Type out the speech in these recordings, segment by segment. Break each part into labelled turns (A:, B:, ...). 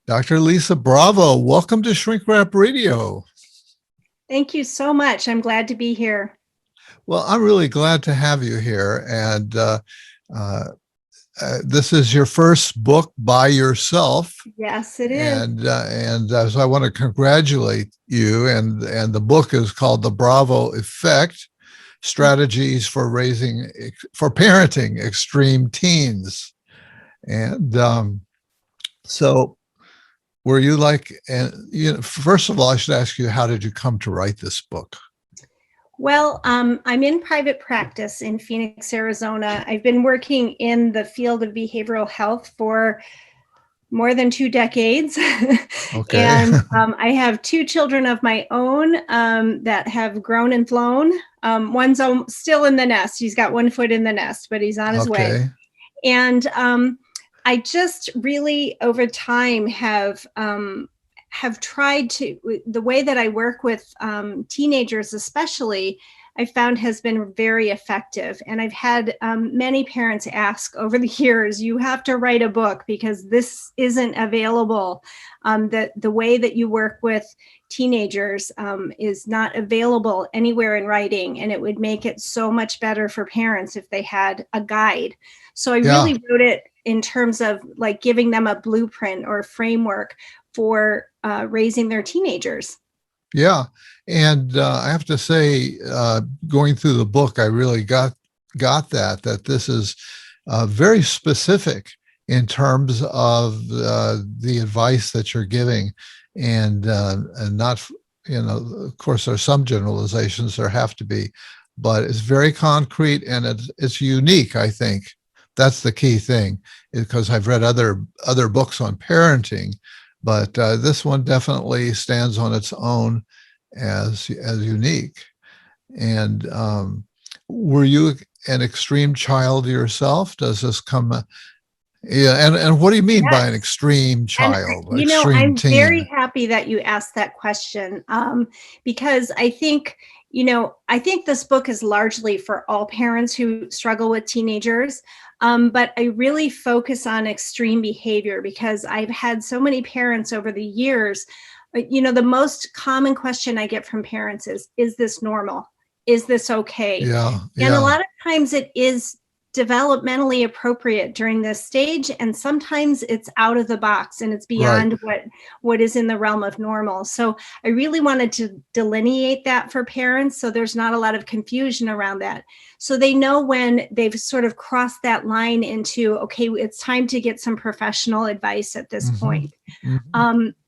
A: Dr. Lisa Bravo, welcome to Shrink Wrap Radio.
B: Thank you so much. I'm glad to be here.
A: Well, I'm really glad to have you here. And this is your first book by yourself.
B: Yes, it is.
A: And so I want to congratulate you. And the book is called The Bravo Effect: Strategies for Parenting Extreme Teens. And so were you first of all, I should ask you, how did you come to write this book?
B: Well, I'm in private practice in Phoenix, Arizona. I've been working in the field of behavioral health for more than 2 decades.
A: Okay.
B: And I have 2 children of my own that have grown and flown. One's still in the nest. He's got 1 foot in the nest, but he's on his way. And I just really, over time, have tried to, the way that I work with teenagers especially, I found has been very effective. And I've had many parents ask over the years, you have to write a book because this isn't available. The way that you work with teenagers is not available anywhere in writing, and it would make it so much better for parents if they had a guide. So I really wrote it in terms of like giving them a blueprint or a framework for raising their teenagers.
A: Yeah. And I have to say, going through the book, I really got that this is very specific in terms of the advice that you're giving, and not, of course, there's some generalizations, there have to be, but it's very concrete and it's unique. I think that's the key thing, because I've read other books on parenting, but this one definitely stands on its own as unique. And were you an extreme child yourself? Does this come? And what do you mean by an extreme child?
B: And, I'm very happy that you asked that question, because I think this book is largely for all parents who struggle with teenagers. But I really focus on extreme behavior because I've had so many parents over the years. The most common question I get from parents is this normal? Is this okay?
A: Yeah.
B: And a lot of times it is developmentally appropriate during this stage, and sometimes it's out of the box and it's beyond what is in the realm of normal. So I really wanted to delineate that for parents so there's not a lot of confusion around that, so they know when they've sort of crossed that line into, okay, it's time to get some professional advice at this point.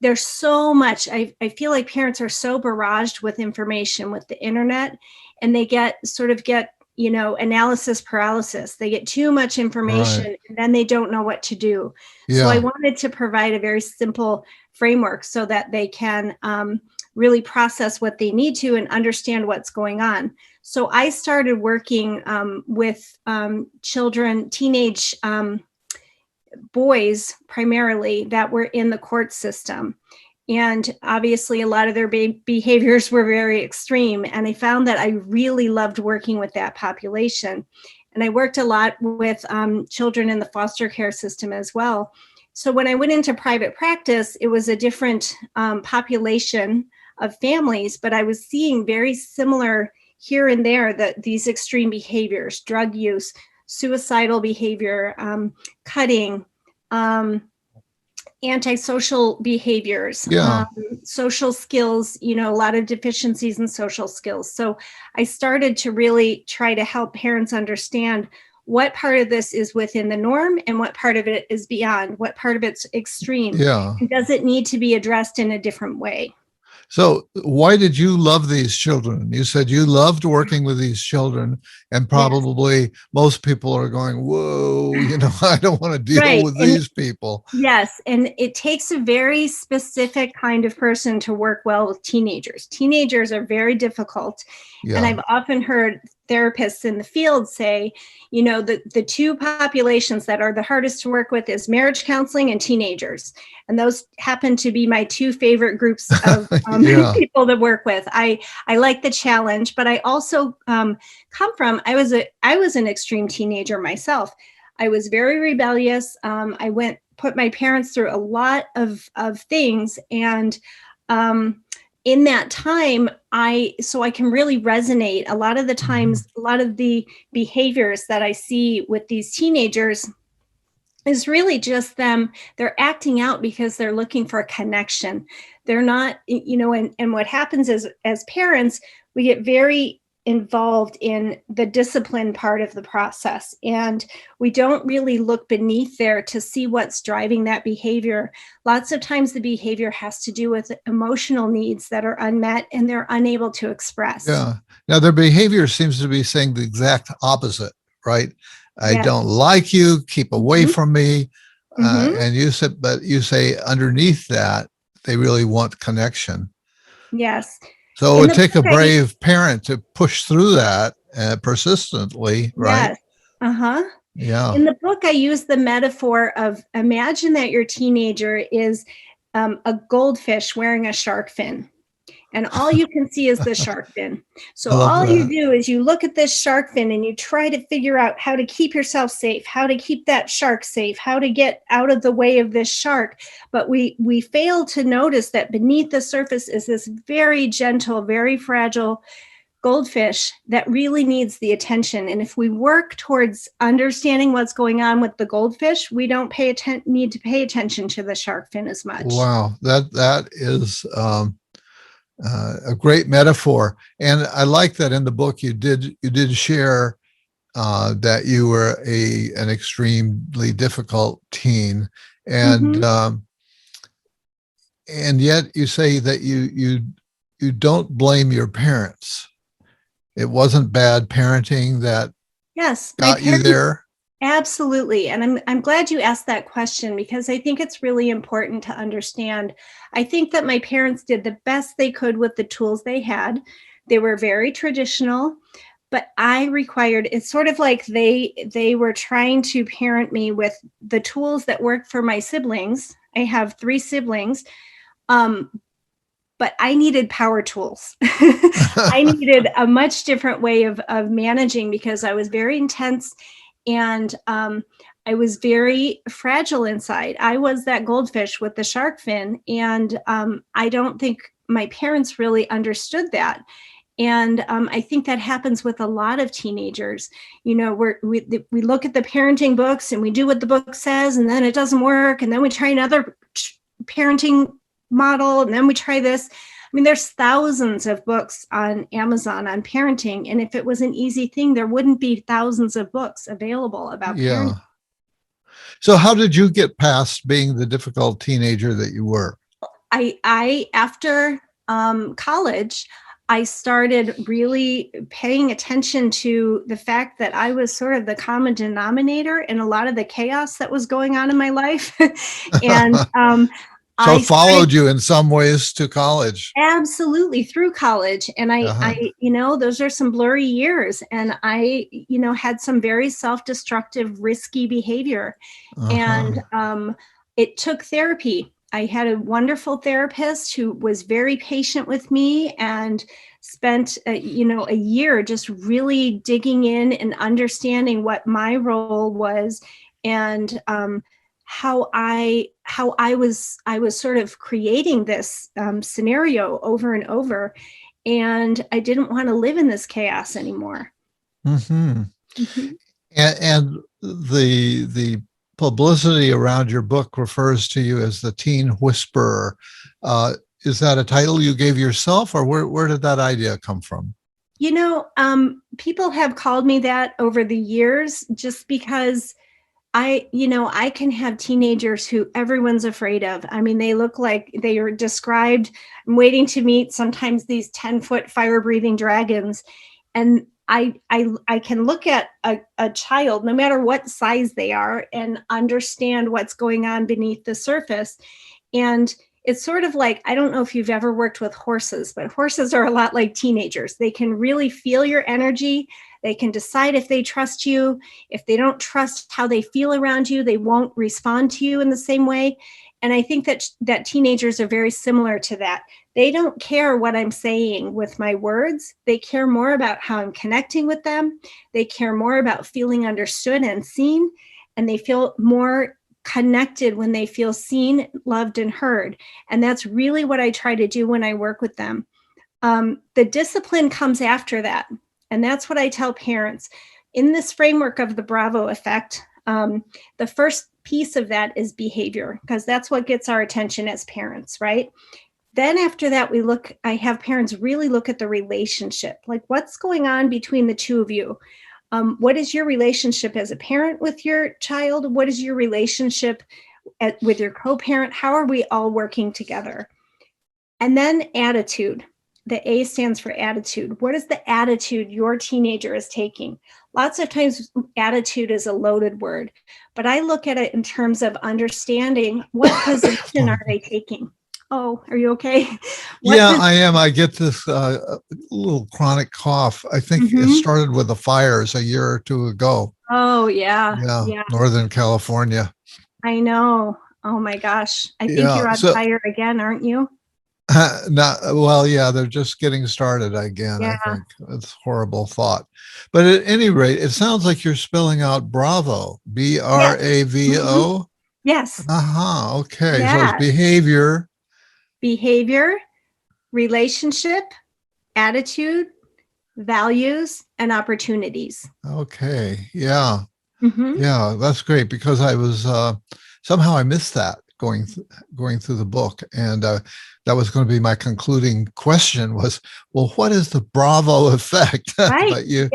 B: There's so much, I feel like parents are so barraged with information with the internet, and they get analysis paralysis. They get too much information and then they don't know what to do. So I wanted to provide a very simple framework so that they can really process what they need to and understand what's going on. So I started working with children, teenage boys primarily, that were in the court system. And obviously, a lot of their behaviors were very extreme. And I found that I really loved working with that population. And I worked a lot with children in the foster care system as well. So when I went into private practice, it was a different population of families, but I was seeing very similar here and there, that these extreme behaviors, drug use, suicidal behavior, cutting, antisocial behaviors, social skills, a lot of deficiencies in social skills. So I started to really try to help parents understand what part of this is within the norm and what part of it is beyond, what part of it's extreme. And does it need to be addressed in a different way?
A: So why did you love these children? You said you loved working with these children, and probably most people are going, whoa, I don't want to deal with these people.
B: Yes. And it takes a very specific kind of person to work well with teenagers. Teenagers are very difficult. And I've often heard therapists in the field say, the 2 populations that are the hardest to work with is marriage counseling and teenagers. And those happen to be my 2 favorite groups of people to work with. I like the challenge, but I also I was an extreme teenager myself. I was very rebellious. I put my parents through a lot of things. And in that time, so I can really resonate. A lot of the times, a lot of the behaviors that I see with these teenagers is really just them. They're acting out because they're looking for a connection. They're not, and what happens is, as parents, we get very involved in the discipline part of the process, and we don't really look beneath there to see what's driving that behavior. Lots of times the behavior has to do with emotional needs that are unmet and they're unable to express.
A: Yeah. Now their behavior seems to be saying the exact opposite, right? I
B: Yes.
A: don't like you, keep away from me.
B: Mm-hmm.
A: And you say underneath that, they really want connection.
B: Yes.
A: So it
B: In
A: would
B: the
A: take a
B: book,
A: brave parent to push through that persistently, right?
B: yes. Uh-huh.
A: Yeah.
B: In the book, I use the metaphor of, imagine that your teenager is a goldfish wearing a shark fin, and all you can see is the shark fin. So
A: I love
B: all you
A: that.
B: do is you look at this shark fin and you try to figure out how to keep yourself safe, how to keep that shark safe, how to get out of the way of this shark. But we fail to notice that beneath the surface is this very gentle, very fragile goldfish that really needs the attention. And if we work towards understanding what's going on with the goldfish, we don't need to pay attention to the shark fin as much.
A: Wow, that is a great metaphor, and I like that in the book you did share that you were an extremely difficult teen, and
B: Mm-hmm.
A: and yet you say that you don't blame your parents. It wasn't bad parenting that
B: Yes, my
A: got you
B: parents.
A: there.
B: Absolutely. And I'm glad you asked that question, because I think it's really important to understand. I think that my parents did the best they could with the tools they had. They were very traditional, but it's sort of like they were trying to parent me with the tools that worked for my siblings. I have 3 siblings. Um, but I needed power tools. I needed a much different way of managing, because I was very intense, and I was very fragile inside. I was that goldfish with the shark fin, and I don't think my parents really understood that. And I think that happens with a lot of teenagers. We look at the parenting books and we do what the book says, and then it doesn't work, and then we try another parenting model, and then we try this. I mean, there's thousands of books on Amazon on parenting, and if it was an easy thing, there wouldn't be thousands of books available about
A: Yeah.
B: parenting.
A: So how did you get past being the difficult teenager that you were?
B: I after college, I started really paying attention to the fact that I was sort of the common denominator in a lot of the chaos that was going on in my life. And
A: So it
B: I
A: followed
B: started
A: you in some ways to college.
B: absolutely through college. And
A: Uh-huh.
B: those are some blurry years. And I had some very self-destructive, risky behavior.
A: Uh-huh.
B: And it took therapy. I had a wonderful therapist who was very patient with me and spent a year just really digging in and understanding what my role was, and how I was sort of creating this scenario over and over, and I didn't want to live in this chaos anymore.
A: Mm-hmm.
B: Mm-hmm.
A: And the publicity around your book refers to you as the teen whisperer. Is that a title you gave yourself, or where did that idea come from?
B: People have called me that over the years, just because I can have teenagers who everyone's afraid of. I mean, they look like they are described. I'm waiting to meet sometimes these 10-foot fire-breathing dragons. And I can look at a child, no matter what size they are, and understand what's going on beneath the surface. And it's sort of like, I don't know if you've ever worked with horses, but horses are a lot like teenagers. They can really feel your energy. They can decide if they trust you. If they don't trust how they feel around you, they won't respond to you in the same way. And I think that teenagers are very similar to that. They don't care what I'm saying with my words. They care more about how I'm connecting with them. They care more about feeling understood and seen. and they feel more connected when they feel seen, loved, and heard. And that's really what I try to do when I work with them. The discipline comes after that. And that's what I tell parents. In this framework of the Bravo effect, the first piece of that is behavior, because that's what gets our attention as parents, right? Then after that, I have parents really look at the relationship, like what's going on between the two of you. What is your relationship as a parent with your child? What is your relationship with your co-parent? How are we all working together? And then attitude. The A stands for attitude. What is the attitude your teenager is taking? Lots of times attitude is a loaded word, but I look at it in terms of understanding what position are they taking? Oh, are you okay?
A: I am. I get this little chronic cough. I think it started with the fires a year or two ago.
B: Oh, yeah.
A: Yeah. Northern California.
B: I know. Oh, my gosh. I think you're on fire again, aren't you?
A: They're just getting started again.
B: Yeah.
A: I think it's a horrible thought. But at any rate, it sounds like you're spelling out Bravo, Bravo.
B: Yes.
A: Okay.
B: Yeah.
A: So it's
B: behavior, relationship, attitude, values, and opportunities.
A: Okay. Yeah. Yeah, that's great, because I was somehow I missed that going through the book, and that was going to be my concluding question was, well, what is the Bravo effect?
B: Right.
A: But you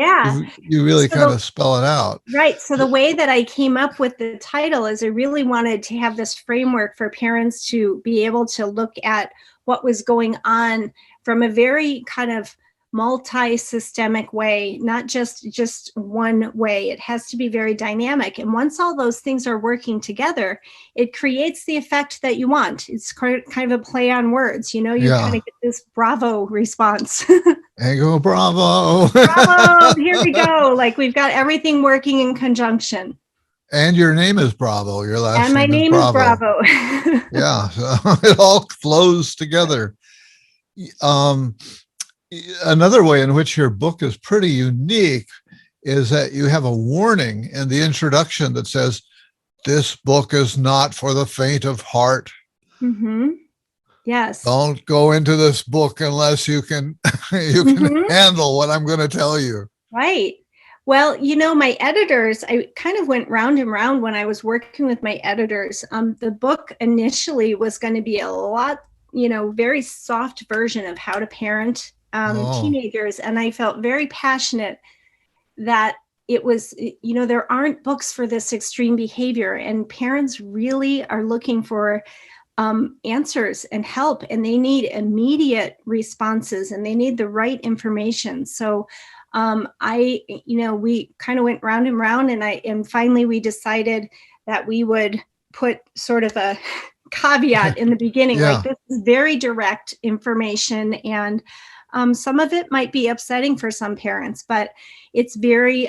A: really kind of spell it out.
B: Right. So the way that I came up with the title is I really wanted to have this framework for parents to be able to look at what was going on from a very kind of multi-systemic way, not just one way. It has to be very dynamic. And once all those things are working together, it creates the effect that you want. It's kind of a play on words. You kind of get this Bravo response.
A: And go, Bravo.
B: Bravo, here we go. Like we've got everything working in conjunction.
A: And your name is Bravo. Your last
B: name is Bravo.
A: Yeah, so it all flows together. Another way in which your book is pretty unique is that you have a warning in the introduction that says, this book is not for the faint of heart.
B: Yes.
A: Don't go into this book unless you can handle what I'm going to tell you.
B: Right. Well, my editors, I kind of went round and round when I was working with my editors. The book initially was going to be a lot, very soft version of how to parent teenagers. And I felt very passionate that it was, there aren't books for this extreme behavior, and parents really are looking for answers and help, and they need immediate responses, and they need the right information. So we kind of went round and round, and finally we decided that we would put sort of a caveat in the beginning, like this is very direct information, and some of it might be upsetting for some parents, but it's very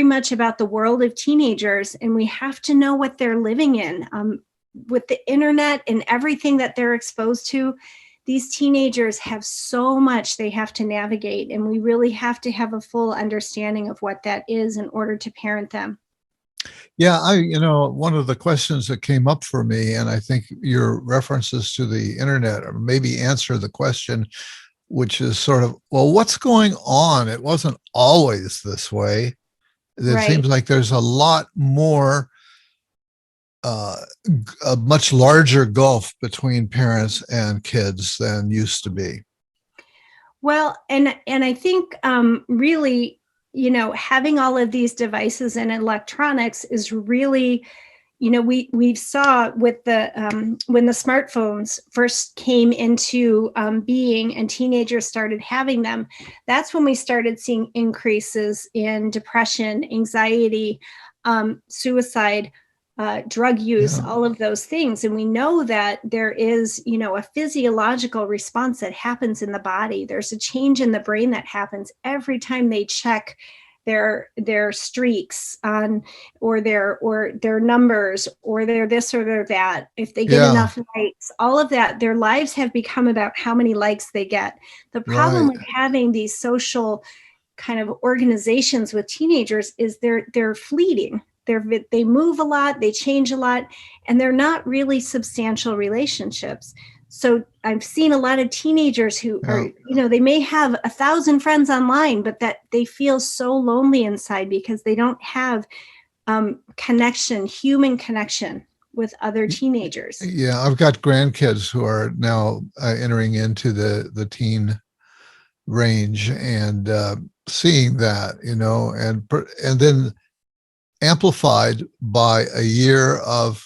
B: much about the world of teenagers, and we have to know what they're living in. With the internet and everything that they're exposed to, these teenagers have so much they have to navigate, and we really have to have a full understanding of what that is in order to parent them.
A: Yeah, one of the questions that came up for me, and I think your references to the internet maybe answer the question, which is sort of, well, what's going on? It wasn't always this way. It seems like there's a lot more, a much larger gulf between parents and kids than used to be.
B: Well, and I think really, having all of these devices and electronics is really, we saw with the when the smartphones first came into being and teenagers started having them, that's when we started seeing increases in depression, anxiety, suicide, drug use, all of those things. And we know that there is, a physiological response that happens in the body. There's a change in the brain that happens every time they check their streaks on, or their numbers, or their this or their that. If they get enough likes, all of that, their lives have become about how many likes they get. The problem with having these social kind of organizations with teenagers is they're fleeting. they move a lot, they change a lot, and they're not really substantial relationships. So I've seen a lot of teenagers who are, they may have 1,000 friends online, but that they feel so lonely inside because they don't have connection, human connection with other teenagers.
A: Yeah, I've got grandkids who are now entering into the teen range, and seeing that, and then amplified by a year of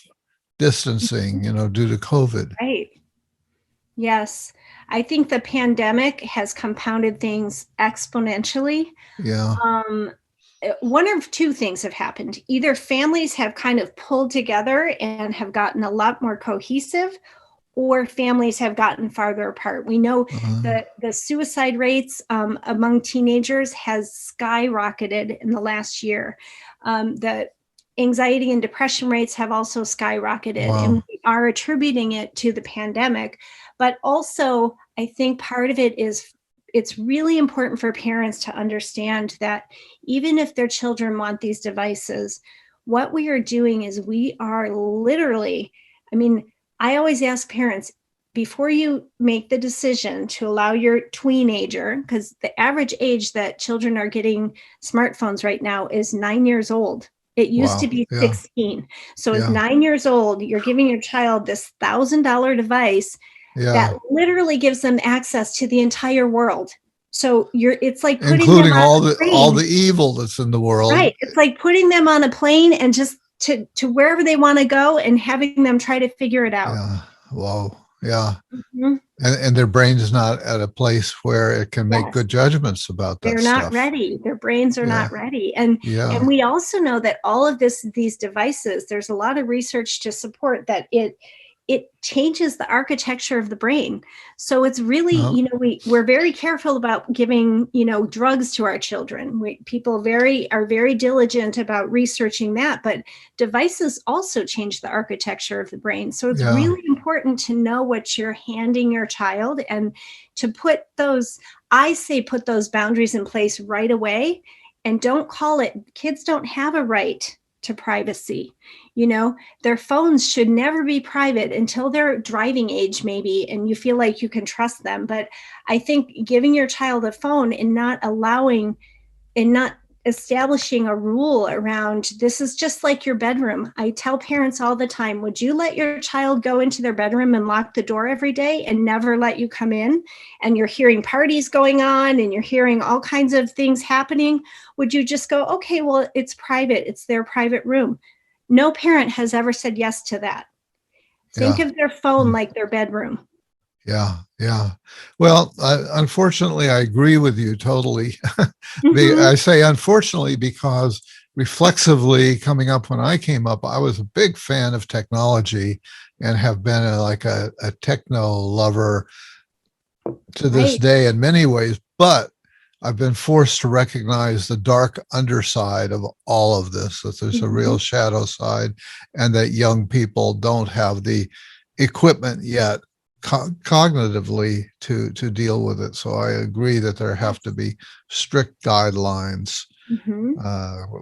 A: distancing, due to COVID.
B: Right. Yes. I think the pandemic has compounded things exponentially.
A: Yeah.
B: One of two things have happened. Either families have kind of pulled together and have gotten a lot more cohesive, or families have gotten farther apart. We know that the suicide rates among teenagers has skyrocketed in the last year. The anxiety and depression rates have also skyrocketed,
A: Wow.
B: and we are attributing it to the pandemic. But also, I think part of it is it's really important for parents to understand that even if their children want these devices, what we are doing is we are literally, I always ask parents, before you make the decision to allow your tweenager, because the average age that children are getting smartphones right now is 9 years old. It used to be 16. So at 9 years old, you're giving your child this $1,000 device that literally gives them access to the entire world. So it's like putting
A: including
B: them on
A: all the evil that's in the world.
B: Right. It's like putting them on a plane and just to wherever they want to go and having them try to figure it out.
A: Yeah. Wow. Yeah. Mm-hmm. And their brain's not at a place where it can make good judgments about that.
B: They're not ready. Their brains are not ready. And we also know that all of these devices, there's a lot of research to support that it changes the architecture of the brain. So it's really, we're very careful about giving, drugs to our children. People are very diligent about researching that, but devices also change the architecture of the brain. So it's really important to know what you're handing your child and to put those boundaries in place right away. And don't call it, kids don't have a right to privacy. Their phones should never be private until they're driving age, maybe, and you feel like you can trust them. But I think giving your child a phone and not establishing a rule around this is just like your bedroom. I tell parents all the time, would you let your child go into their bedroom and lock the door every day and never let you come in? And you're hearing parties going on and you're hearing all kinds of things happening. Would you just go, okay, well, it's private. It's their private room. No parent has ever said yes to that. Think of their phone like their bedroom.
A: Yeah. Well, unfortunately, I agree with you totally. I say unfortunately because reflexively coming up when I came up, I was a big fan of technology and have been a techno lover to this day in many ways. But I've been forced to recognize the dark underside of all of this, that there's a real shadow side and that young people don't have the equipment yet cognitively to deal with it. So I agree that there have to be strict guidelines.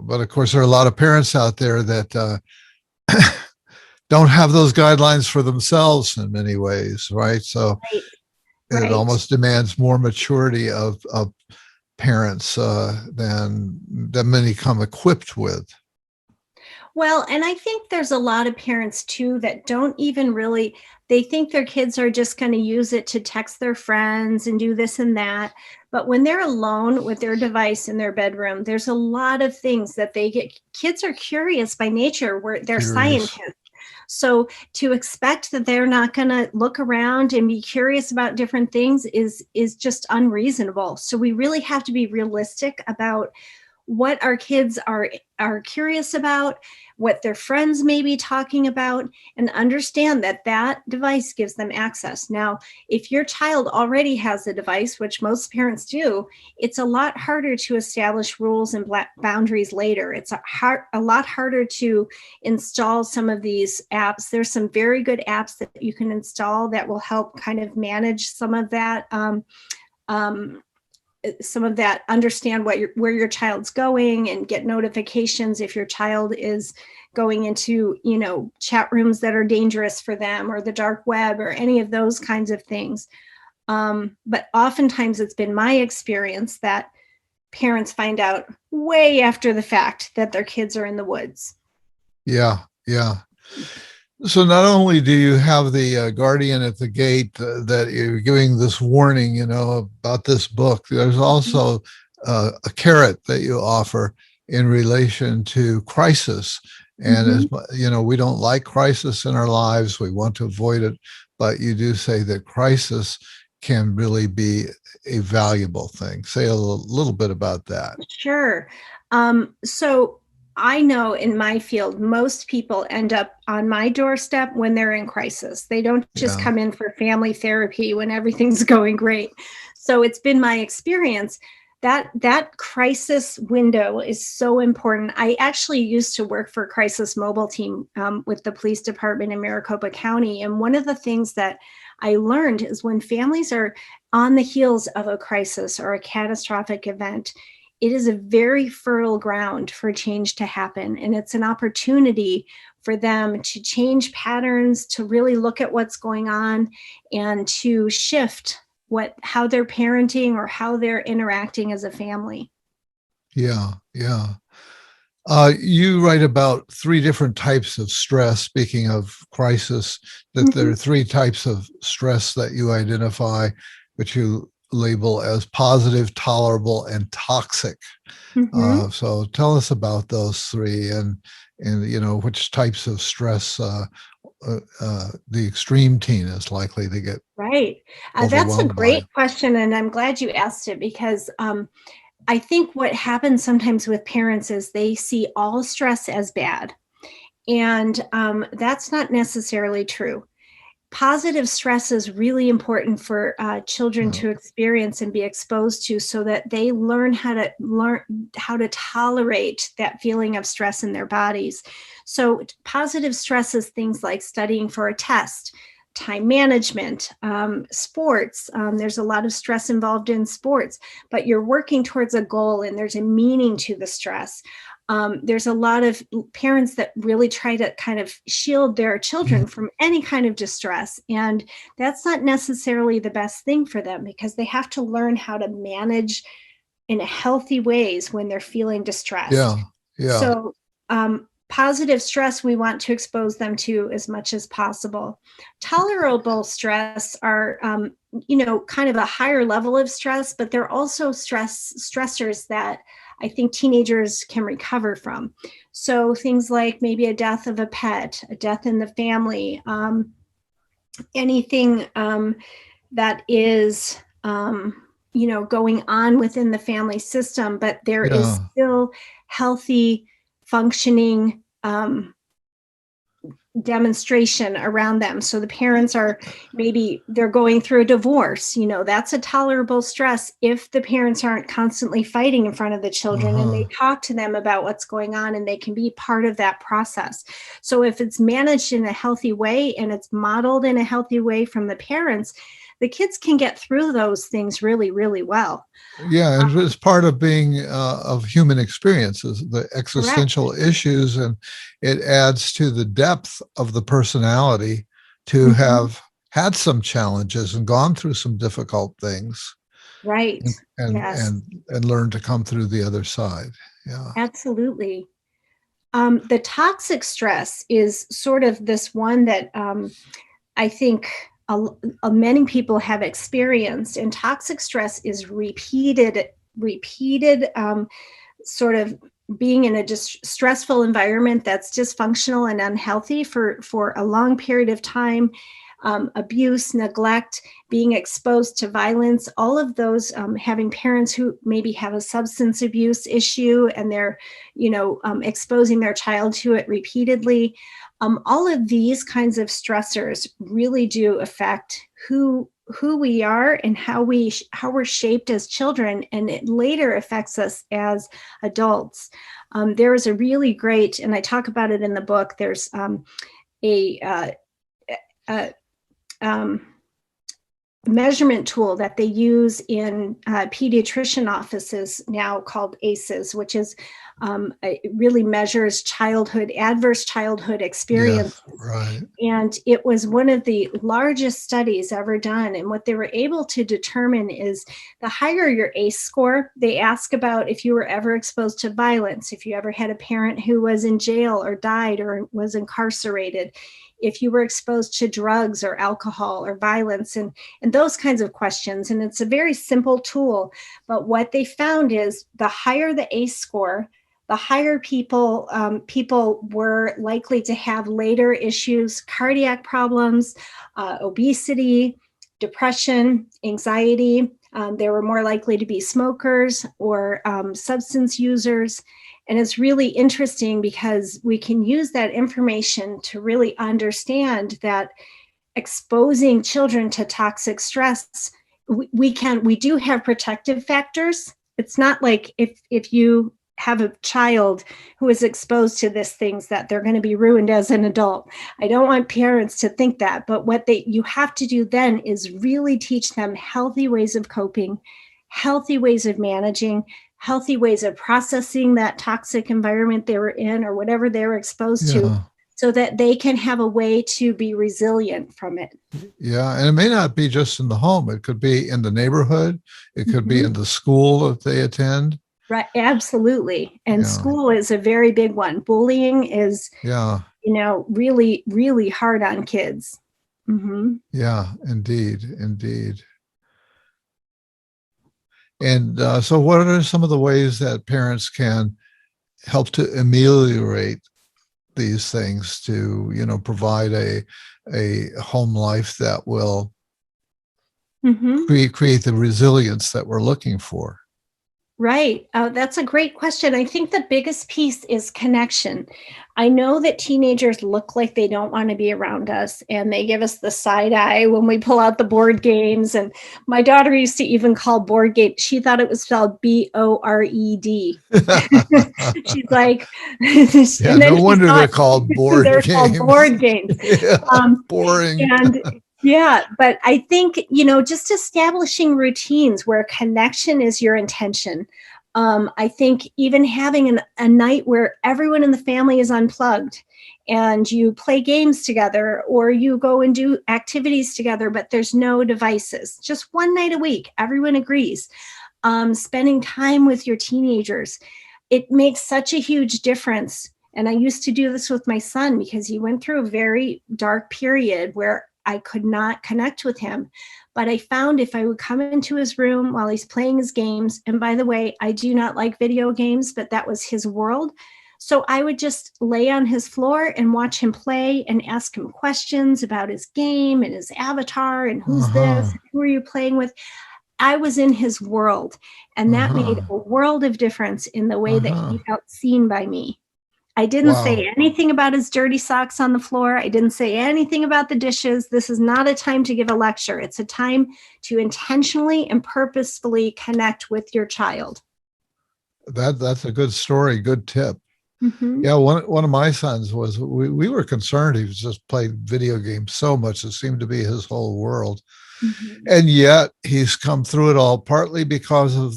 A: But of course, there are a lot of parents out there that don't have those guidelines for themselves in many ways, right? So it almost demands more maturity of parents than many come equipped with.
B: Well, and I think there's a lot of parents too that don't even really, they think their kids are just going to use it to text their friends and do this and that. But when they're alone with their device in their bedroom, there's a lot of things that they get. Kids are curious by nature, they're scientists. So to expect that they're not going to look around and be curious about different things is just unreasonable. So we really have to be realistic about what our kids are curious about, what their friends may be talking about, and understand that device gives them access. Now, if your child already has a device, which most parents do, it's a lot harder to establish rules and boundaries later. It's a lot harder to install some of these apps. There's some very good apps that you can install that will help kind of manage some of that some of that, understand where your child's going and get notifications if your child is going into, chat rooms that are dangerous for them, or the dark web, or any of those kinds of things. But oftentimes it's been my experience that parents find out way after the fact that their kids are in the woods.
A: Yeah, yeah. So not only do you have the guardian at the gate that you're giving this warning, about this book, there's also a carrot that you offer in relation to crisis. And as we don't like crisis in our lives, we want to avoid it, but you do say that crisis can really be a valuable thing. Say a little bit about that.
B: Sure. So I know in my field, most people end up on my doorstep when they're in crisis. They don't just
A: Yeah.
B: come in for family therapy when everything's going great. So it's been my experience that crisis window is so important. I actually used to work for a crisis mobile team with the police department in Maricopa County. And one of the things that I learned is when families are on the heels of a crisis or a catastrophic event, it is a very fertile ground for change to happen. And it's an opportunity for them to change patterns, to really look at what's going on, and to shift how they're parenting or how they're interacting as a family.
A: Yeah, yeah. You write about three different types of stress. Speaking of crisis, that there are three types of stress that you identify, which you label as positive, tolerable, and toxic. So tell us about those three, and which types of stress the extreme teen is likely to get
B: Right. That's a
A: overwhelmed by.
B: great question. And I'm glad you asked it, because I think what happens sometimes with parents is they see all stress as bad. And that's not necessarily true. Positive stress is really important for children
A: Yeah.
B: to experience and be exposed to, so that they learn how to tolerate that feeling of stress in their bodies. So positive stress is things like studying for a test, time management, sports. There's a lot of stress involved in sports, but you're working towards a goal and there's a meaning to the stress. There's a lot of parents that really try to kind of shield their children from any kind of distress. And that's not necessarily the best thing for them, because they have to learn how to manage in healthy ways when they're feeling distressed.
A: Yeah. Yeah.
B: So, positive stress, we want to expose them to as much as possible. Tolerable stress are, kind of a higher level of stress, but they're also stressors that I think teenagers can recover from. So things like maybe a death of a pet, a death in the family, anything that is, going on within the family system, but there is
A: Yeah.
B: still healthy, functioning demonstration around them. So the parents are, maybe they're going through a divorce, that's a tolerable stress if the parents aren't constantly fighting in front of the children, and they talk to them about what's going on, and they can be part of that process. So if it's managed in a healthy way and it's modeled in a healthy way from the parents, the kids can get through those things really, really well.
A: Yeah, and it's part of being of human experiences, the
B: Correct.
A: existential issues, and it adds to the depth of the personality to have had some challenges and gone through some difficult things,
B: Right.
A: and and
B: Yes,
A: and, and learn to come through the other side. Yeah.
B: absolutely. The toxic stress is sort of this one that I think many people have experienced. And toxic stress is repeated, sort of being in a just stressful environment that's dysfunctional and unhealthy for a long period of time. Abuse, neglect, being exposed to violence, all of those, having parents who maybe have a substance abuse issue and they're, exposing their child to it repeatedly. All of these kinds of stressors really do affect who we are and how we're shaped as children, and it later affects us as adults. There is a really great, and I talk about it in the book. There's a measurement tool that they use in pediatrician offices now called ACEs, which is it really measures adverse childhood experience.
A: Yes, right.
B: And it was one of the largest studies ever done. And what they were able to determine is the higher your ACE score, they ask about if you were ever exposed to violence, if you ever had a parent who was in jail or died or was incarcerated, if you were exposed to drugs or alcohol or violence, and those kinds of questions. And it's a very simple tool. But what they found is the higher the ACE score, the higher people were likely to have later issues, cardiac problems, obesity, depression, anxiety. They were more likely to be smokers or substance users. And it's really interesting because we can use that information to really understand that exposing children to toxic stress, we do have protective factors. It's not like if you have a child who is exposed to these things that they're going to be ruined as an adult. I don't want parents to think that, but what you have to do then is really teach them healthy ways of coping, healthy ways of managing, healthy ways of processing that toxic environment they were in or whatever they were exposed to, so that they can have a way to be resilient from it.
A: Yeah. And it may not be just in the home. It could be in the neighborhood. It could be in the school that they attend.
B: Right. Absolutely. And school is a very big one. Bullying is, really, really hard on kids. Mm-hmm.
A: Yeah, indeed. Indeed. And so what are some of the ways that parents can help to ameliorate these things to, provide a home life that will create the resilience that we're looking for?
B: Right. That's a great question. I think the biggest piece is connection. I know that teenagers look like they don't want to be around us, and they give us the side eye when we pull out the board games. And my daughter used to even call board game. She thought it was spelled BORED. She's like,
A: no wonder they're called board games.
B: They're called board games.
A: Boring.
B: Yeah, but I think, just establishing routines where connection is your intention. I think even having a night where everyone in the family is unplugged and you play games together or you go and do activities together, but there's no devices. Just one night a week, everyone agrees. Spending time with your teenagers. It makes such a huge difference. And I used to do this with my son because he went through a very dark period where I could not connect with him. But I found if I would come into his room while he's playing his games, and by the way, I do not like video games, but that was his world. So I would just lay on his floor and watch him play and ask him questions about his game and his avatar and who's this, who are you playing with? I was in his world, and that made a world of difference in the way that he felt seen by me. I didn't say anything about his dirty socks on the floor. I didn't say anything about the dishes. This is not a time to give a lecture. It's a time to intentionally and purposefully connect with your child.
A: That's a good story. Good tip. Yeah, one of my sons was, we were concerned he was just playing video games so much. It seemed to be his whole world. And yet he's come through it all, partly because of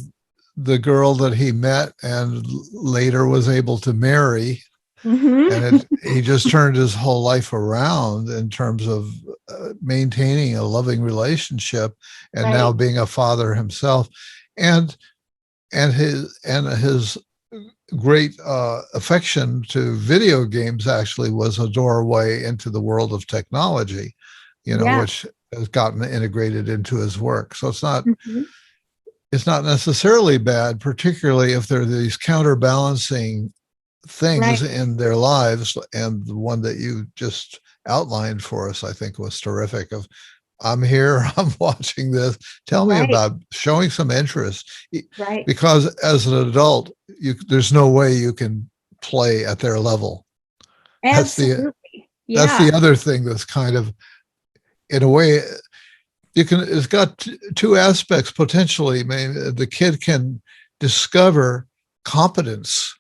A: the girl that he met and later was able to marry. And he just turned his whole life around in terms of maintaining a loving relationship and now being a father himself. And his great affection to video games actually was a doorway into the world of technology, which has gotten integrated into his work. So it's not necessarily bad, particularly if there are these counterbalancing things in their lives. And the one that you just outlined for us, I think, was terrific. Of, I'm here, I'm watching this. Tell me about showing some interest. Because as an adult, there's no way you can play at their level.
B: Absolutely.
A: That's the other thing that's kind of, in a way, it's got two aspects potentially. I mean, the kid can discover competence,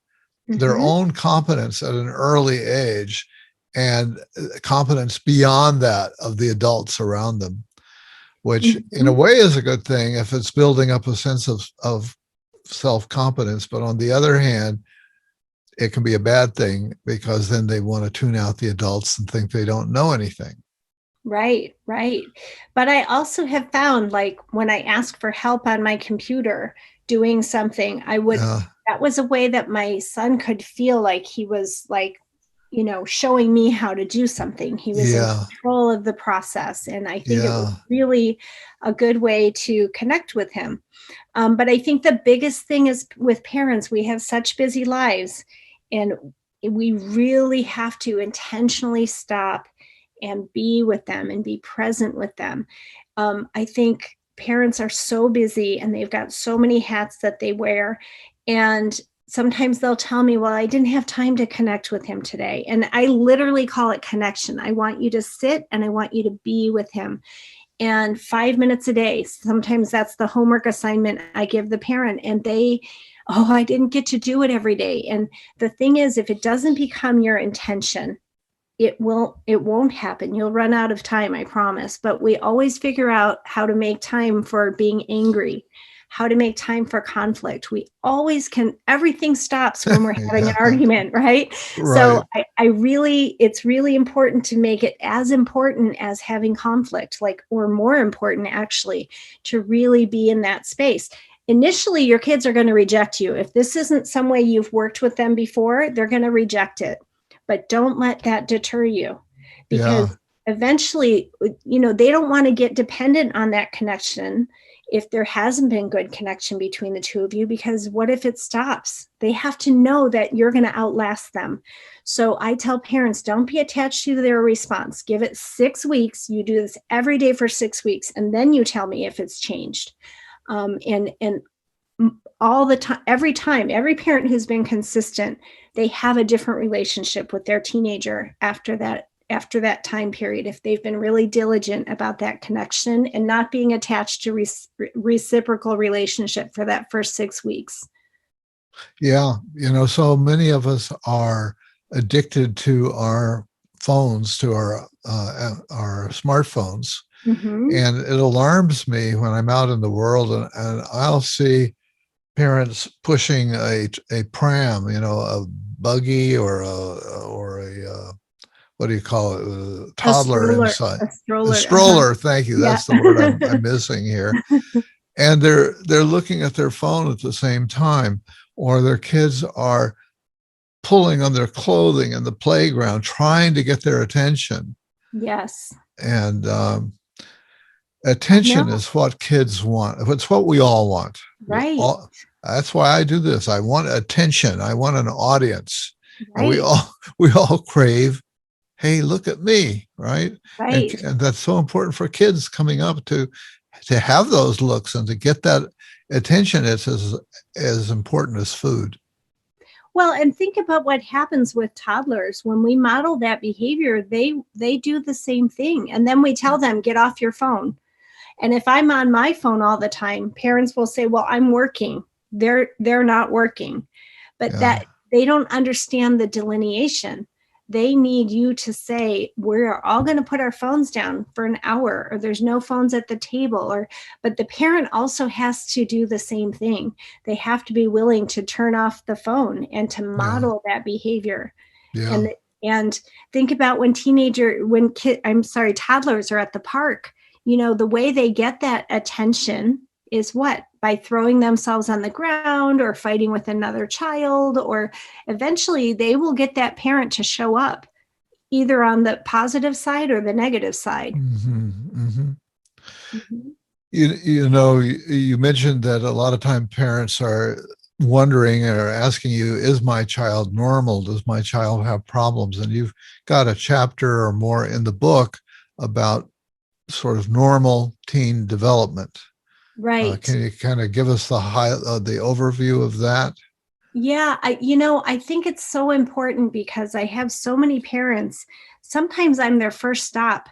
A: their own competence at an early age, and competence beyond that of the adults around them. which in a
B: Mhm.
A: way is a good thing if it's building up a sense of self-competence. But on the other hand, it can be a bad thing because then they want to tune out the adults and think they don't know anything.
B: Right, right. But I also have found, like, when I ask for help on my computer doing something,
A: Uh,
B: that was a way that my son could feel like he was, like, showing me how to do something. He was in
A: yeah,
B: control of the process. And I think it was
A: yeah,
B: really a good way to connect with him. But I think the biggest thing is with parents, we have such busy lives, and we really have to intentionally stop and be with them and be present with them. I think parents are so busy and they've got so many hats that they wear. And sometimes they'll tell me, well, I didn't have time to connect with him today. And I literally call it connection. I want you to sit and I want you to be with him. And 5 minutes a day, sometimes that's the homework assignment I give the parent. And oh, I didn't get to do it every day. And the thing is, if it doesn't become your intention, it won't happen. You'll run out of time, I promise. But we always figure out how to make time for being angry, how to make time for conflict. We always can. Everything stops when we're having an
A: yeah,
B: argument, right? So
A: right.
B: it's really important to make it as important as having conflict, like, or more important actually, to really be in that space. Initially, your kids are going to reject you. If this isn't some way you've worked with them before, they're going to reject it. But don't let that deter you, because
A: Yeah,
B: eventually, they don't want to get dependent on that connection if there hasn't been good connection between the two of you, because what if it stops? They have to know that you're going to outlast them. So I tell parents, don't be attached to their response. Give it 6 weeks. You do this every day for 6 weeks, and then you tell me if it's changed. And all the time, every parent who's been consistent, they have a different relationship with their teenager after that time period, if they've been really diligent about that connection and not being attached to reciprocal relationship for that first 6 weeks.
A: yeah. So many of us are addicted to our phones, to our smartphones.
B: Mm-hmm.
A: And it alarms me when I'm out in the world and I'll see parents pushing a pram, a buggy or a what do you call it, a
B: A
A: toddler
B: stroller,
A: inside
B: a
A: a
B: stroller. Uh-huh.
A: stroller. Thank you.
B: Yeah.
A: That's the word I'm missing here. And they're looking at their phone at the same time, or their kids are pulling on their clothing in the playground, trying to get their attention.
B: Yes.
A: And
B: I know.
A: attention is what kids want. It's what we all want.
B: Right.
A: That's why I do this. I want attention. I want an audience. And we
B: Right.
A: all we all crave, hey, look at me, right?
B: Right.
A: And that's so important for kids coming up to have those looks and to get that attention. It's as important as food.
B: Well, and think about what happens with toddlers when we model that behavior. They do the same thing, and then we tell them, get off your phone. And if I'm on my phone all the time, parents will say, well, I'm working. They're not working. But
A: Yeah.
B: that they don't understand the delineation. They need you to say, we're all going to put our phones down for an hour, or there's no phones at the table. But the parent also has to do the same thing. They have to be willing to turn off the phone and to
A: Yeah.
B: model that behavior.
A: Yeah.
B: And think about toddlers are at the park. The way they get that attention is what? By throwing themselves on the ground or fighting with another child, or eventually they will get that parent to show up either on the positive side or the negative side.
A: Mm-hmm. Mm-hmm.
B: Mhm.
A: You mentioned that a lot of time parents are wondering or asking you, is my child normal? Does my child have problems? And you've got a chapter or more in the book about sort of normal teen development.
B: Right.
A: Can you kind of give us the overview of that?
B: Yeah, I think it's so important because I have so many parents. Sometimes I'm their first stop,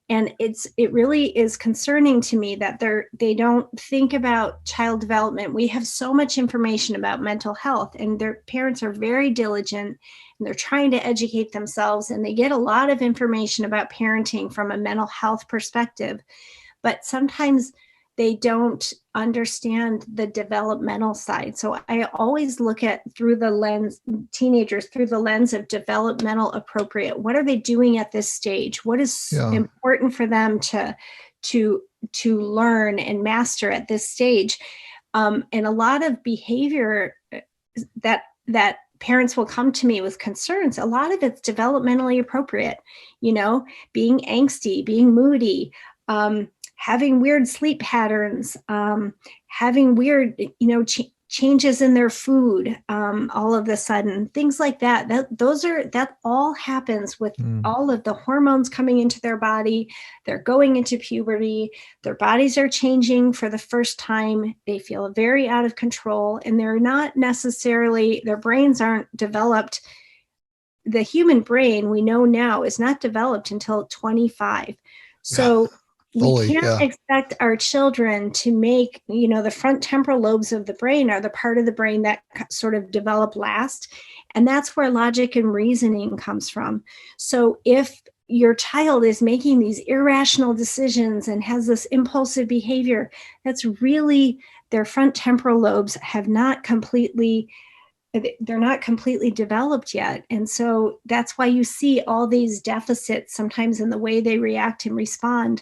B: and it really is concerning to me that they don't think about child development. We have so much information about mental health, and their parents are very diligent and they're trying to educate themselves, and they get a lot of information about parenting from a mental health perspective. but sometimes they don't understand the developmental side. So I always look at teenagers through the lens of developmental appropriate. What are they doing at this stage? What is important for them to learn and master at this stage? And a lot of behavior that parents will come to me with concerns, a lot of it's developmentally appropriate, being angsty, being moody, having weird sleep patterns, having weird, changes in their food, all of a sudden, things like that. That all happens with all of the hormones coming into their body. They're going into puberty. Their bodies are changing for the first time. They feel very out of control, and they're not necessarily, their brains aren't developed. The human brain, we know now, is not developed until 25. So we can't expect our children to make, the front temporal lobes of the brain are the part of the brain that sort of develop last. And that's where logic and reasoning comes from. So if your child is making these irrational decisions and has this impulsive behavior, that's really their front temporal lobes have not completely developed yet. And so that's why you see all these deficits sometimes in the way they react and respond,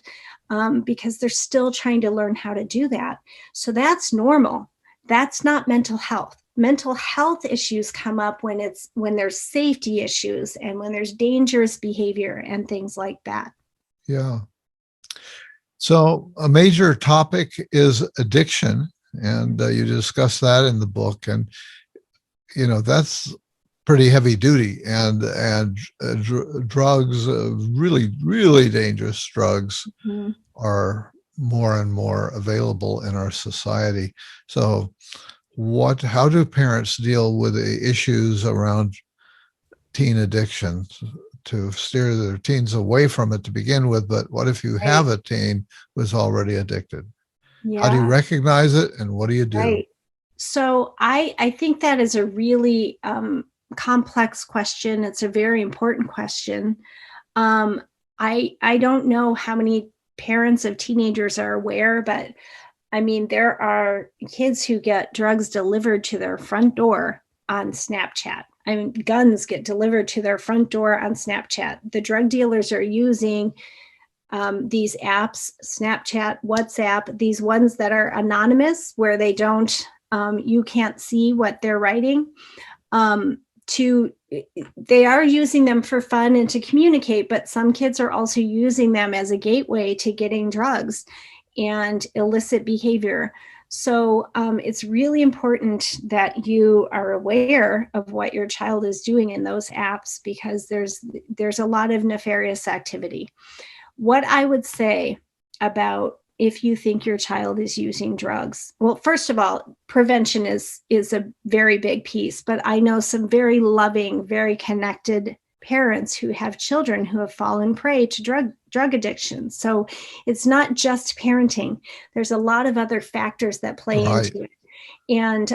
B: because they're still trying to learn how to do that. So that's normal. That's not mental health. Mental health issues come up when there's safety issues and when there's dangerous behavior and things like that.
A: Yeah. So a major topic is addiction, and you discuss that in the book. And that's pretty heavy duty, and drugs, really, really dangerous drugs, are more and more available in our society. So how do parents deal with the issues around teen addiction to steer their teens away from it to begin with? But what if you have a teen who's already addicted? Yeah. How do you recognize it, and what do you do?
B: Right. So I think that is a really complex question. It's a very important question. I don't know how many parents of teenagers are aware, but I mean, there are kids who get drugs delivered to their front door on Snapchat. I mean, guns get delivered to their front door on Snapchat. The drug dealers are using these apps, Snapchat, WhatsApp, these ones that are anonymous, where they don't, you can't see what they're writing. They are using them for fun and to communicate, but some kids are also using them as a gateway to getting drugs and illicit behavior. So it's really important that you are aware of what your child is doing in those apps, because there's a lot of nefarious activity. What I would say about if you think your child is using drugs, well, first of all, prevention is a very big piece, but I know some very loving, very connected parents who have children who have fallen prey to drug addiction. So it's not just parenting. There's a lot of other factors that play into it. And,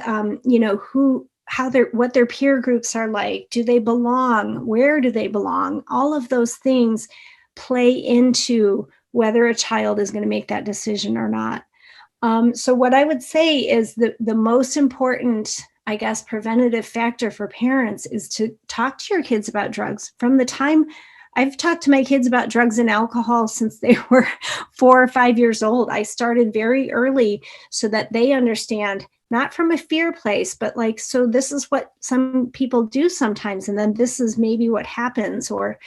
B: what their peer groups are like. Do they belong? Where do they belong? All of those things play into whether a child is going to make that decision or not. So what I would say is that the most important, I guess, preventative factor for parents is to talk to your kids about drugs. From the time I've talked to my kids about drugs and alcohol since they were 4 or 5 years old. I started very early so that they understand, not from a fear place, but like, so this is what some people do sometimes, and then this is maybe what happens, or,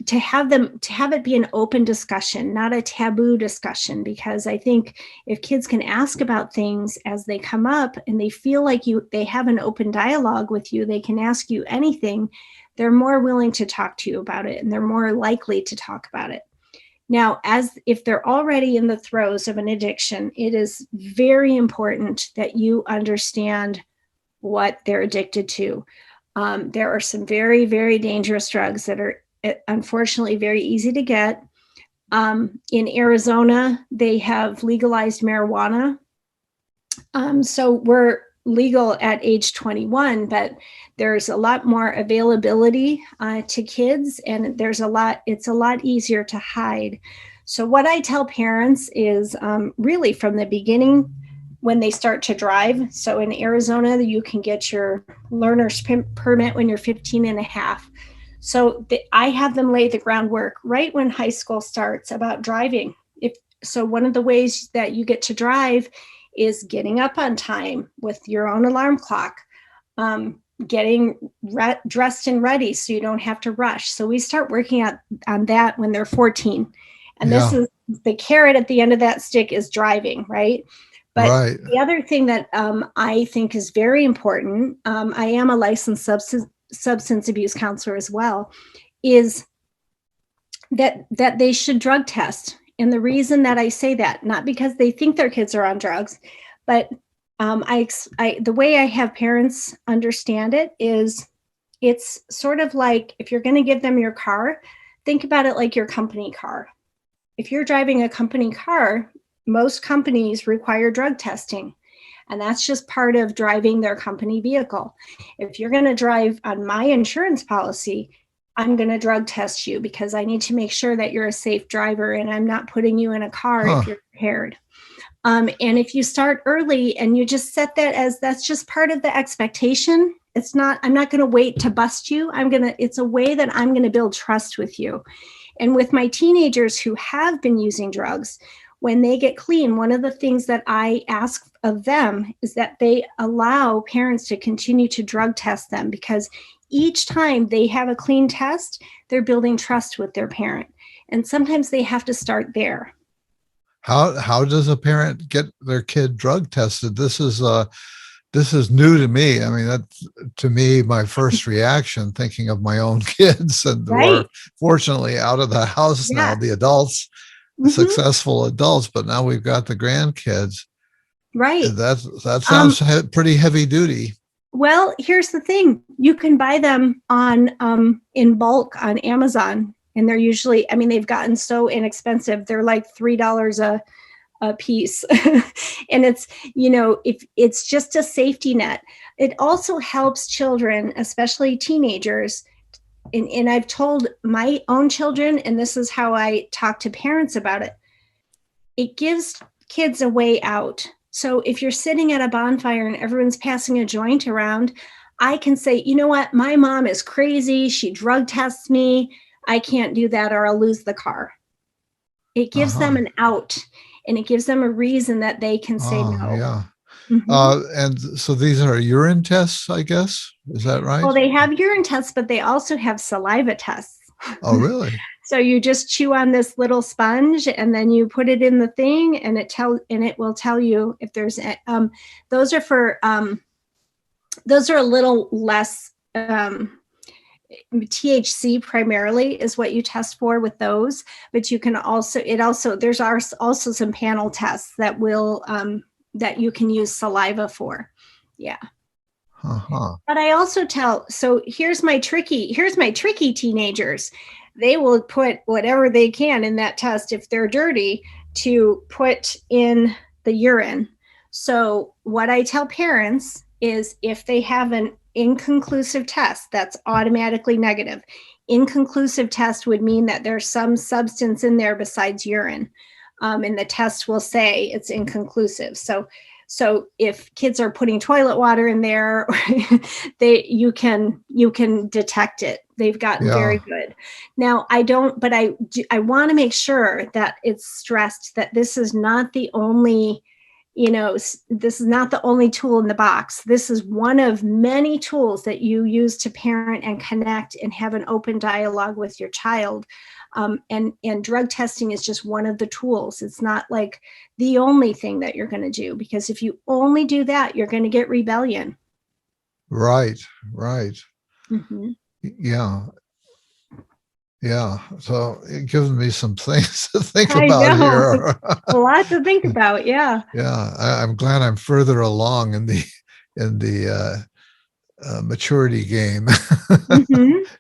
B: to have it be an open discussion, not a taboo discussion, because I think if kids can ask about things as they come up and they feel like they have an open dialogue with you, they can ask you anything, they're more willing to talk to you about it, and they're more likely to talk about it. Now, if they're already in the throes of an addiction, it is very important that you understand what they're addicted to. There are some very, very dangerous drugs that are unfortunately very easy to get. In Arizona, they have legalized marijuana. So we're legal at age 21, but there's a lot more availability to kids, and it's a lot easier to hide. So what I tell parents is really from the beginning when they start to drive. So in Arizona, you can get your learner's permit when you're 15 and a half. So I have them lay the groundwork right when high school starts about driving. So one of the ways that you get to drive is getting up on time with your own alarm clock, getting dressed and ready so you don't have to rush. So we start working on that when they're 14. And this is the carrot at the end of that stick is driving, right? But the other thing that I think is very important, I am a licensed substance abuse counselor as well, is that they should drug test. And the reason that I say that, not because they think their kids are on drugs, but the way I have parents understand it is it's sort of like if you're going to give them your car, think about it like your company car. If you're driving a company car, most companies require drug testing, and that's just part of driving their company vehicle. If you're going to drive on my insurance policy, I'm going to drug test you because I need to make sure that you're a safe driver and I'm not putting you in a car if you're impaired. And if you start early and you just set that as that's just part of the expectation, I'm not going to wait to bust you. It's a way that I'm going to build trust with you. And with my teenagers who have been using drugs, when they get clean, one of the things that I ask of them is that they allow parents to continue to drug test them, because each time they have a clean test, they're building trust with their parent. And sometimes they have to start there.
A: How does a parent get their kid drug tested? This is new to me. I mean, that's to me my first reaction, thinking of my own kids, and we're fortunately out of the house now, the adults, successful adults, but now we've got the grandkids.
B: Right.
A: That sounds pretty heavy duty.
B: Well, here's the thing. You can buy them on in bulk on Amazon, and they're usually, I mean, they've gotten so inexpensive. They're like $3 a piece. And it's, if it's just a safety net. It also helps children, especially teenagers. And I've told my own children, and this is how I talk to parents about it. It gives kids a way out. So if you're sitting at a bonfire and everyone's passing a joint around, I can say, you know what? My mom is crazy. She drug tests me. I can't do that or I'll lose the car. It gives them an out, and it gives them a reason that they can say no.
A: Yeah. And so these are urine tests, I guess. Is that right?
B: Well, they have urine tests, but they also have saliva tests.
A: Oh, really?
B: So you just chew on this little sponge and then you put it in the thing, and it will tell you if there's those are a little less THC primarily is what you test for with those, but you can there's also some panel tests that will that you can use saliva for. Yeah. But I also so here's my tricky teenagers. They will put whatever they can in that test if they're dirty to put in the urine. So what I tell parents is if they have an inconclusive test, that's automatically negative. Inconclusive test would mean that there's some substance in there besides urine. And the test will say it's inconclusive. So if kids are putting toilet water in there, you can detect it. They've gotten very good. Now I want to make sure that it's stressed that this is not the only, this is not the only tool in the box. This is one of many tools that you use to parent and connect and have an open dialogue with your child. And drug testing is just one of the tools. It's not like the only thing that you're going to do, because if you only do that, you're going to get rebellion.
A: Right.
B: Mm-hmm.
A: Yeah. So it gives me some things to think about here.
B: A lot to think about. Yeah.
A: Yeah. I'm glad I'm further along in the maturity game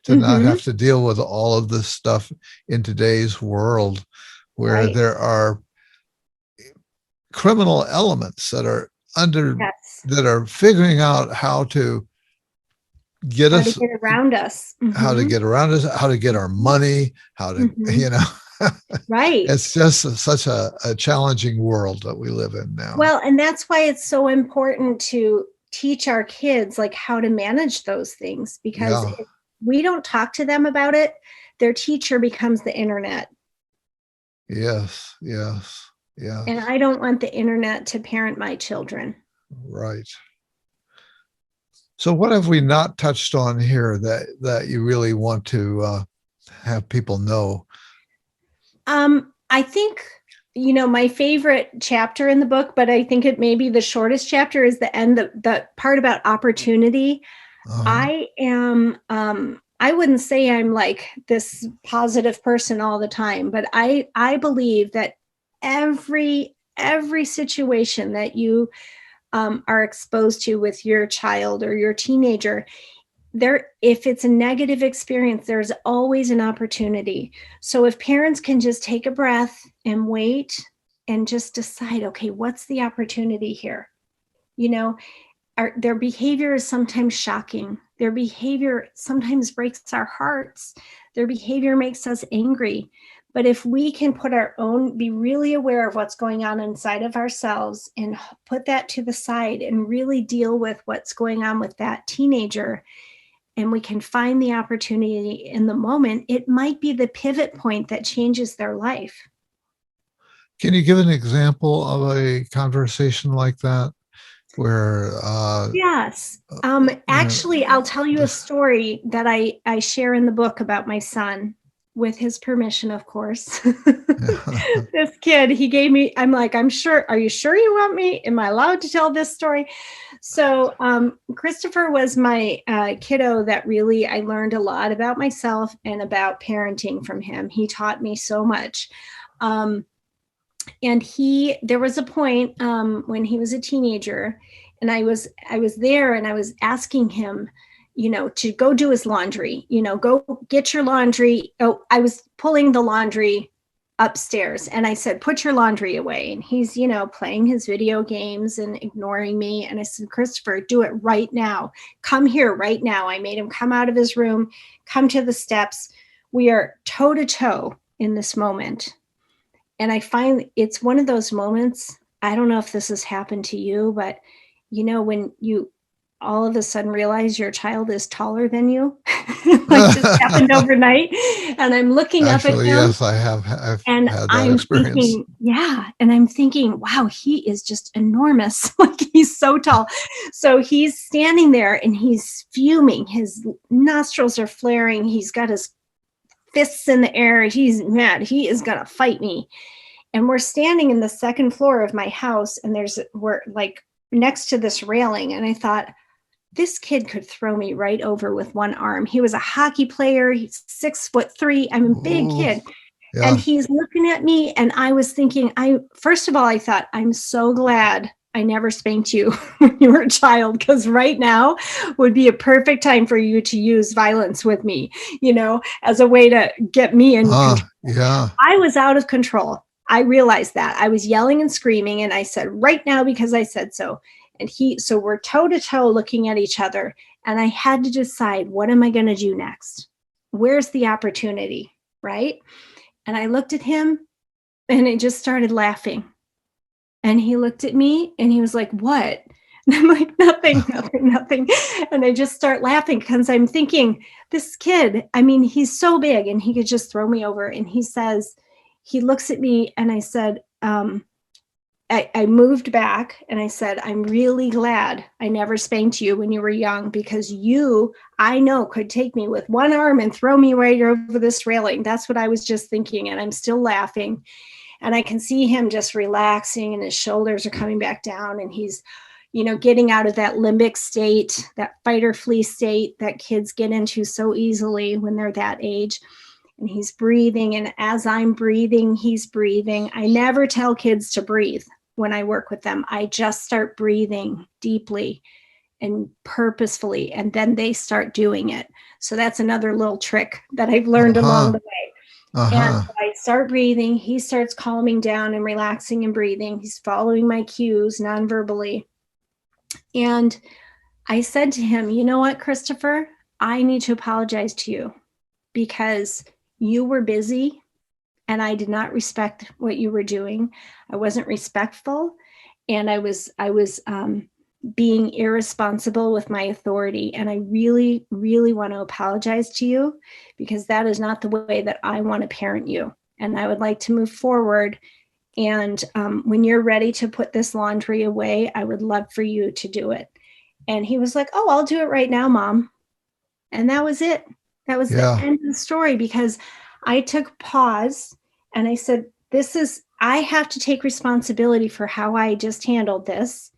A: to not have to deal with all of this stuff in today's world, where there are criminal elements that are that are figuring out how to get
B: around us,
A: how to get around us, how to get our money, how to
B: Right.
A: It's just such a challenging world that we live in now.
B: Well, and that's why it's so important to teach our kids like how to manage those things, because
A: Yeah.
B: if we don't talk to them about it, their teacher becomes the internet.
A: Yes. Yes.
B: And
A: Yes.
B: I don't want the internet to parent my children.
A: Right. So, what have we not touched on here that you really want to have people know?
B: I think, my favorite chapter in the book, but I think it may be the shortest chapter, is the end, the part about opportunity.
A: Uh-huh.
B: I wouldn't say I'm like this positive person all the time, but I believe that every situation that you are exposed to with your child or your teenager, there, if it's a negative experience, there's always an opportunity. So if parents can just take a breath and wait and just decide, okay, what's the opportunity here? You know, their behavior is sometimes shocking. Their behavior sometimes breaks our hearts. Their behavior makes us angry. But if we can be really aware of what's going on inside of ourselves and put that to the side and really deal with what's going on with that teenager, and we can find the opportunity in the moment, it might be the pivot point that changes their life.
A: Can you give an example of a conversation like that where,
B: Yes.
A: you know,
B: Actually, I'll tell you a
A: just
B: story that I share in the book about my son, with his permission, of course. This kid, he gave me, I'm like, are you sure you want me? Am I allowed to tell this story? So, Christopher was my kiddo that really, I learned a lot about myself and about parenting from him. He taught me so much. Um, and there was a point when he was a teenager, and I was there, and I was asking him, to go do his laundry, go get your laundry. Oh, I was pulling the laundry upstairs, and I said, put your laundry away. And he's, playing his video games and ignoring me. And I said, Christopher, do it right now. Come here right now. I made him come out of his room, come to the steps. We are toe to toe in this moment. And I find it's one of those moments. I don't know if this has happened to you, but when you all of a sudden realize your child is taller than you, like just happened overnight. And I'm looking up at
A: actually,
B: him,
A: yes, I've
B: and
A: had that
B: I'm
A: experience.
B: thinking, yeah. And I'm thinking, wow, he is just enormous. Like, he's so tall. So he's standing there and he's fuming. His nostrils are flaring. He's got his fists in the air. He's mad. He is going to fight me. And we're standing in the second floor of my house, and we're like next to this railing. And I thought, this kid could throw me right over with one arm. He was a hockey player. He's 6'3". I'm a big
A: Ooh,
B: kid. And
A: yeah.
B: he's looking at me, and I was thinking, first of all, I thought, I'm so glad I never spanked you when you were a child, because right now would be a perfect time for you to use violence with me, as a way to get me in control.
A: Yeah.
B: I was out of control. I realized that. I was yelling and screaming, and I said, right now, because I said so. And so we're toe to toe looking at each other. And I had to decide, what am I going to do next? Where's the opportunity? Right. And I looked at him, and I just started laughing. And he looked at me, and he was like, what? And I'm like, nothing, nothing, nothing. And I just start laughing, because I'm thinking, this kid, I mean, he's so big and he could just throw me over. And he looks at me, and I said, I moved back, and I said, I'm really glad I never spanked you when you were young, because I know, could take me with one arm and throw me right over this railing. That's what I was just thinking. And I'm still laughing. And I can see him just relaxing, and his shoulders are coming back down, and he's, getting out of that limbic state, that fight or flee state that kids get into so easily when they're that age. And he's breathing. And as I'm breathing, he's breathing. I never tell kids to breathe when I work with them. I just start breathing deeply and purposefully, and then they start doing it. So that's another little trick that I've learned along
A: Uh-huh.
B: the way. And
A: Uh-huh.
B: I start breathing. He starts calming down and relaxing and breathing. He's following my cues non-verbally. And I said to him, you know what, Christopher? I need to apologize to you, because you were busy and I did not respect what you were doing. I wasn't respectful, and I was being irresponsible with my authority. And I really, really want to apologize to you, because that is not the way that I want to parent you. And I would like to move forward. And when you're ready to put this laundry away, I would love for you to do it. And he was like, oh, I'll do it right now, Mom. And that was it. That was the end of the story, because I took pause and I said, I have to take responsibility for how I just handled this.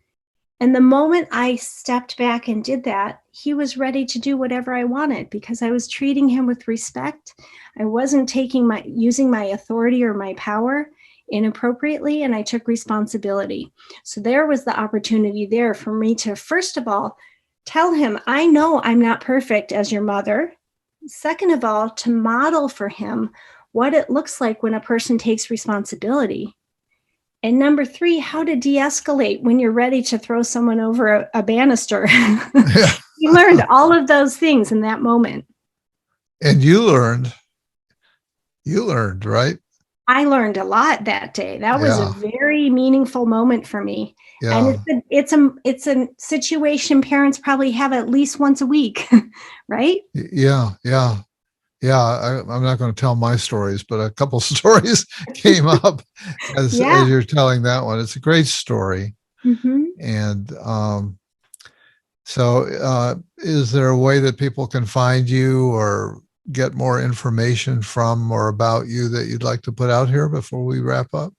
B: And the moment I stepped back and did that, he was ready to do whatever I wanted, because I was treating him with respect. I wasn't using my authority or my power inappropriately, and I took responsibility. So there was the opportunity there for me to, first of all, tell him, I know I'm not perfect as your mother. Second of all, to model for him what it looks like when a person takes responsibility. And number 3, how to de-escalate when you're ready to throw someone over a banister. You learned all of those things in that moment.
A: And you learned, right?
B: I learned a lot that day. That was a very meaningful moment for me.
A: Yeah.
B: And it's a situation parents probably have at least once a week, right?
A: Yeah. I'm not going to tell my stories, but a couple stories came up as you're telling that one. It's a great story.
B: Mm-hmm.
A: And so is there a way that people can find you or get more information from or about you that you'd like to put out here before we wrap up?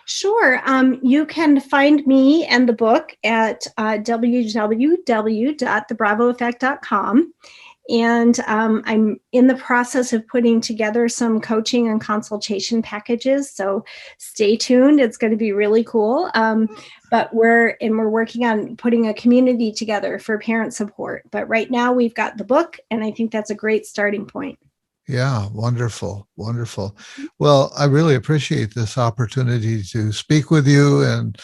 B: Sure. You can find me and the book at www.thebravoeffect.com. And I'm in the process of putting together some coaching and consultation packages. So stay tuned. It's going to be really cool. But we're working on putting a community together for parent support. But right now we've got the book, and I think that's a great starting point.
A: Yeah, wonderful. Well, I really appreciate this opportunity to speak with you, and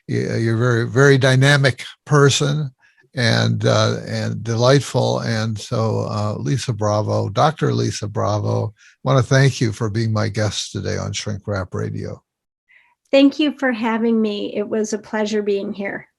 A: you're a very, very dynamic person and delightful. And so Lisa Bravo, Dr. Lisa Bravo, want to thank you for being my guest today on Shrink Wrap Radio.
B: Thank you for having me. It was a pleasure being here.